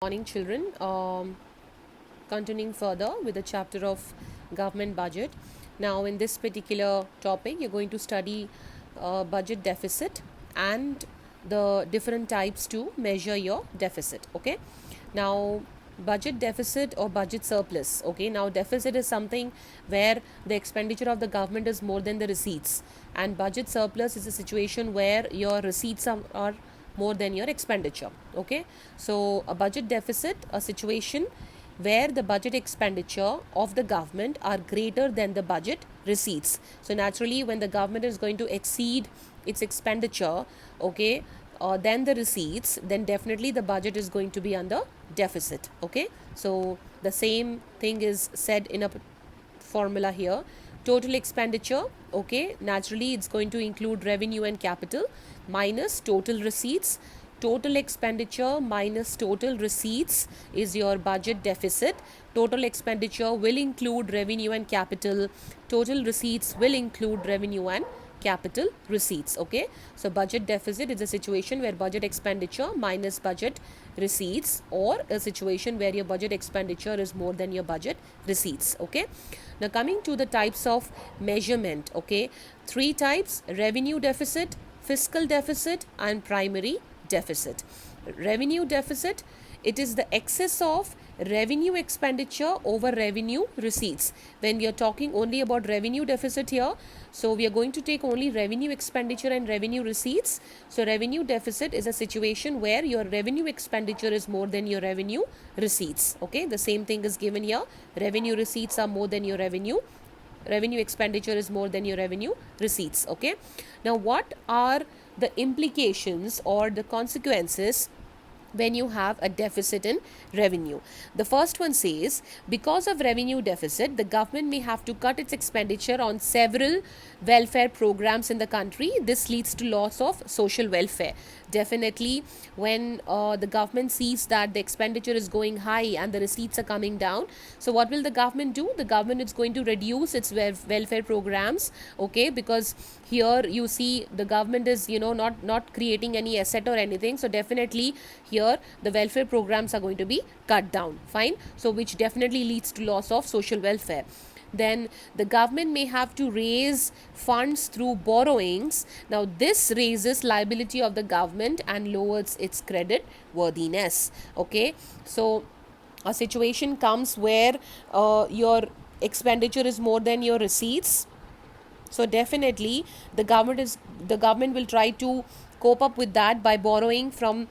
Morning, children. Continuing further with the chapter of government budget. Now, in this particular topic, you're going to study budget deficit and the different types to measure your deficit. Okay. Now, budget deficit or budget surplus. Okay. Now, deficit is something where the expenditure of the government is more than the receipts, and budget surplus is a situation where your receipts are more than your expenditure. Okay, so a budget deficit, a situation where the budget expenditure of the government are greater than the budget receipts. So naturally, when the government is going to exceed its expenditure, okay, than the receipts, then definitely the budget is going to be under deficit. Okay, so the same thing is said in a formula here. Total expenditure, okay, naturally it's going to include revenue and capital minus total receipts. Total expenditure minus total receipts is your budget deficit. Total expenditure will include revenue and capital. Total receipts will include revenue and capital receipts. Okay, so budget deficit is a situation where budget expenditure minus budget receipts, or a situation where your budget expenditure is more than your budget receipts. Okay, now coming to the types of measurement. Okay, three types: revenue deficit, fiscal deficit, and primary deficit. Revenue deficit, it is the excess of revenue expenditure over revenue receipts. When we are talking only about revenue deficit here, so we are going to take only revenue expenditure and revenue receipts. So revenue deficit is a situation where your revenue expenditure is more than your revenue receipts. Okay, the same thing is given here. Revenue receipts are more than your revenue expenditure is more than your revenue receipts. Okay, now what are the implications or the consequences when you have a deficit in revenue? The first one says, because of revenue deficit, the government may have to cut its expenditure on several welfare programs in the country. This leads to loss of social welfare. Definitely, when the government sees that the expenditure is going high and the receipts are coming down, so what will the government do? The government is going to reduce its welfare programs. Okay, because here you see the government is not creating any asset or anything, so definitely here the welfare programs are going to be cut down. Fine, so which definitely leads to loss of social welfare. Then the government may have to raise funds through borrowings. Now this raises liability of the government and lowers its credit worthiness. Okay, so a situation comes where your expenditure is more than your receipts, so definitely the government will try to cope up with that by borrowing from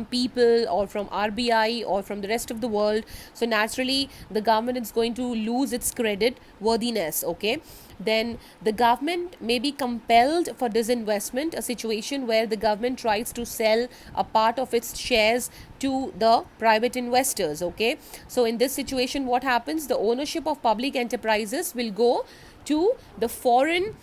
people or from RBI or from the rest of the world. So naturally the government is going to lose its credit worthiness. Okay, then the government may be compelled for disinvestment, a situation where the government tries to sell a part of its shares to the private investors. Okay, so in this situation what happens? The ownership of public enterprises will go to the foreign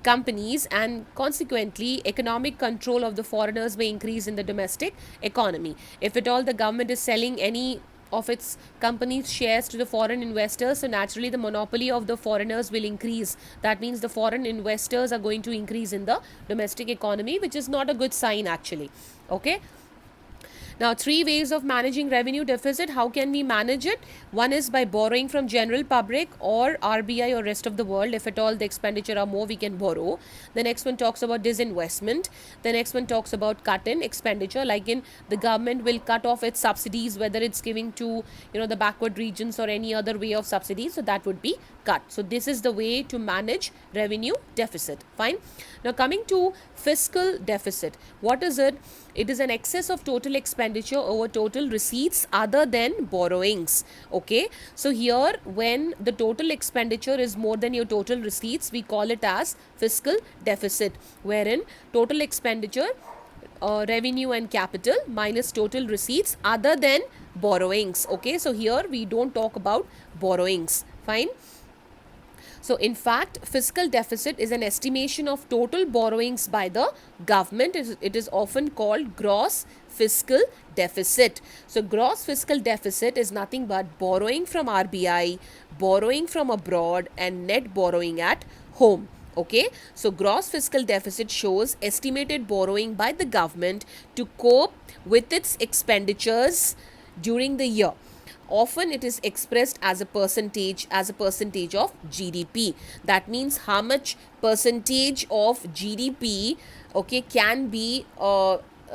companies, and consequently economic control of the foreigners may increase in the domestic economy. If at all the government is selling any of its companies shares to the foreign investors, so naturally the monopoly of the foreigners will increase. That means the foreign investors are going to increase in the domestic economy, which is not a good sign actually. Okay, now, three ways of managing revenue deficit. How can we manage it? One is by borrowing from general public or RBI or rest of the world. If at all the expenditure are more, we can borrow. The next one talks about disinvestment. The next one talks about cut in expenditure, like in the government will cut off its subsidies, whether it's giving to the backward regions or any other way of subsidies. So that would be cut. So this is the way to manage revenue deficit. Fine. Now coming to fiscal deficit. What is it? It is an excess of total expenditure over total receipts other than borrowings. Okay, so here when the total expenditure is more than your total receipts, we call it as fiscal deficit, wherein total expenditure, revenue and capital minus total receipts other than borrowings. Okay, so here we don't talk about borrowings. Fine. So, in fact, fiscal deficit is an estimation of total borrowings by the government. It is often called gross fiscal deficit. So, gross fiscal deficit is nothing but borrowing from RBI, borrowing from abroad, and net borrowing at home. Okay, so gross fiscal deficit shows estimated borrowing by the government to cope with its expenditures during the year. Often it is expressed as a percentage of GDP. That means how much percentage of GDP, okay, can be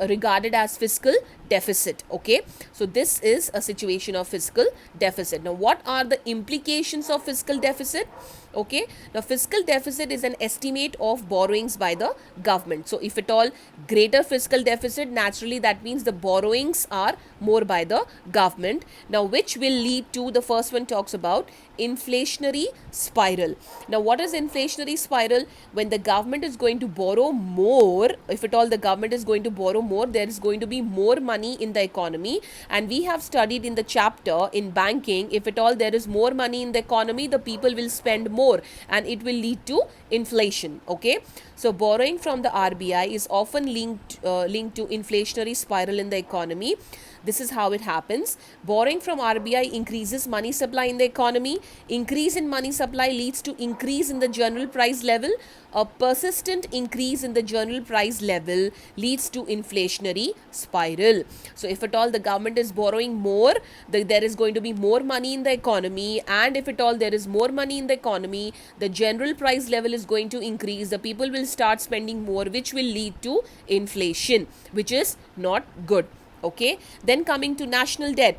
regarded as fiscal deficit. Okay, so this is a situation of fiscal deficit. Now what are the implications of fiscal deficit? Okay, now fiscal deficit is an estimate of borrowings by the government. So if at all greater fiscal deficit, naturally that means the borrowings are more by the government. Now which will lead to, the first one talks about inflationary spiral. Now what is inflationary spiral? When the government is going to borrow more, if at all the government is going to borrow more, there is going to be more money in the economy. And we have studied in the chapter in banking, if at all there is more money in the economy, the people will spend more and it will lead to inflation. Okay, so borrowing from the RBI is often linked to inflationary spiral in the economy. This is how it happens. Borrowing from RBI increases money supply in the economy. Increase in money supply leads to increase in the general price level. A persistent increase in the general price level leads to inflationary spiral. So if at all the government is borrowing more, there is going to be more money in the economy, and if at all there is more money in the economy, the general price level is going to increase. The people will start spending more, which will lead to inflation, which is not good. Okay, then coming to national debt.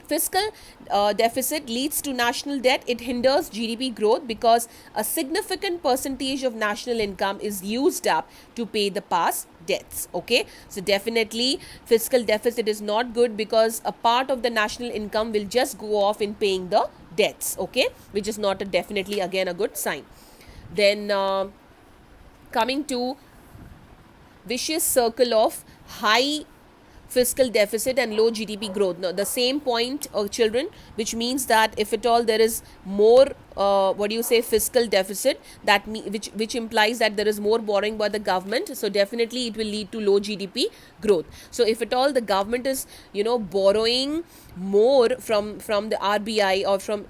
Fiscal deficit leads to national debt. It hinders GDP growth because a significant percentage of national income is used up to pay the past debts. Okay, so definitely fiscal deficit is not good because a part of the national income will just go off in paying the debts. Okay, which is not definitely again a good sign. Then coming to vicious circle of high fiscal deficit and low GDP growth. Now the same point of children, which means that if at all there is more fiscal deficit, that which implies that there is more borrowing by the government, so definitely it will lead to low GDP growth. So if at all the government is borrowing more from the RBI or from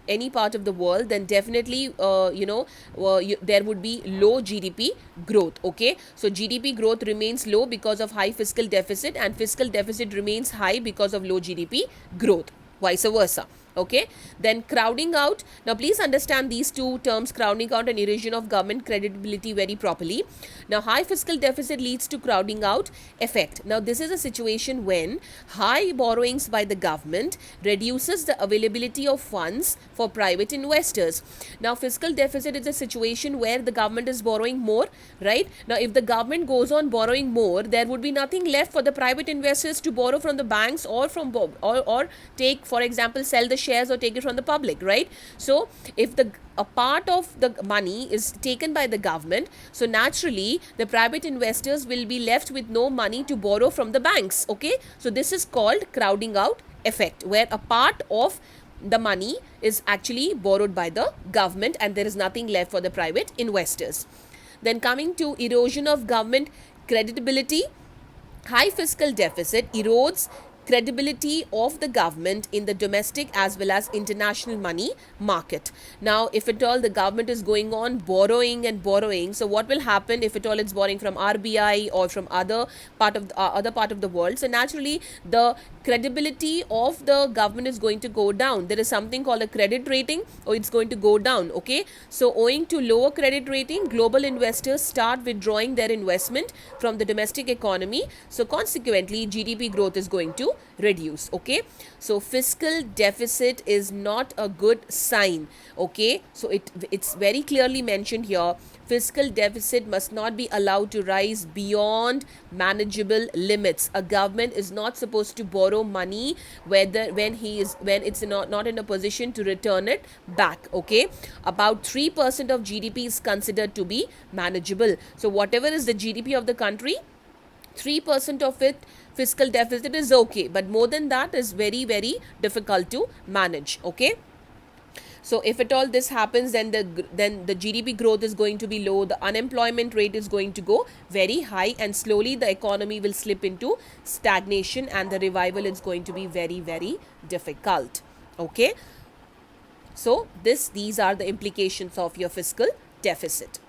any part of the world, then definitely there would be low GDP growth. Okay, so GDP growth remains low because of high fiscal deficit, and fiscal deficit remains high because of low GDP growth, vice versa. Okay, then crowding out. Now please understand these two terms, crowding out and erosion of government credibility, very properly. Now high fiscal deficit leads to crowding out effect. Now this is a situation when high borrowings by the government reduces the availability of funds for private investors. Now fiscal deficit is a situation where the government is borrowing more, right? Now if the government goes on borrowing more, there would be nothing left for the private investors to borrow from the banks or from or take, for example, sell the shares or take it from the public, right? So if a part of the money is taken by the government, so naturally the private investors will be left with no money to borrow from the banks. Okay, so this is called crowding out effect, where a part of the money is actually borrowed by the government and there is nothing left for the private investors. Then coming to erosion of government credibility. High fiscal deficit erodes credibility of the government in the domestic as well as international money market. Now if at all the government is going on borrowing and borrowing, so what will happen if at all it's borrowing from RBI or from other part of the world? So naturally the credibility of the government is going to go down. There is something called a credit rating, or it's going to go down. Okay, so owing to lower credit rating, global investors start withdrawing their investment from the domestic economy, so consequently GDP growth is going to reduce. Okay, so fiscal deficit is not a good sign. Okay, so it's very clearly mentioned here, fiscal deficit must not be allowed to rise beyond manageable limits. A government is not supposed to borrow money when it's not in a position to return it back. Okay, about 3% of GDP is considered to be manageable. So whatever is the GDP of the country, 3% of it fiscal deficit is okay, but more than that is very, very difficult to manage. Okay, so if at all this happens, then the GDP growth is going to be low, the unemployment rate is going to go very high, and slowly the economy will slip into stagnation and the revival is going to be very, very difficult. Okay, so these are the implications of your fiscal deficit.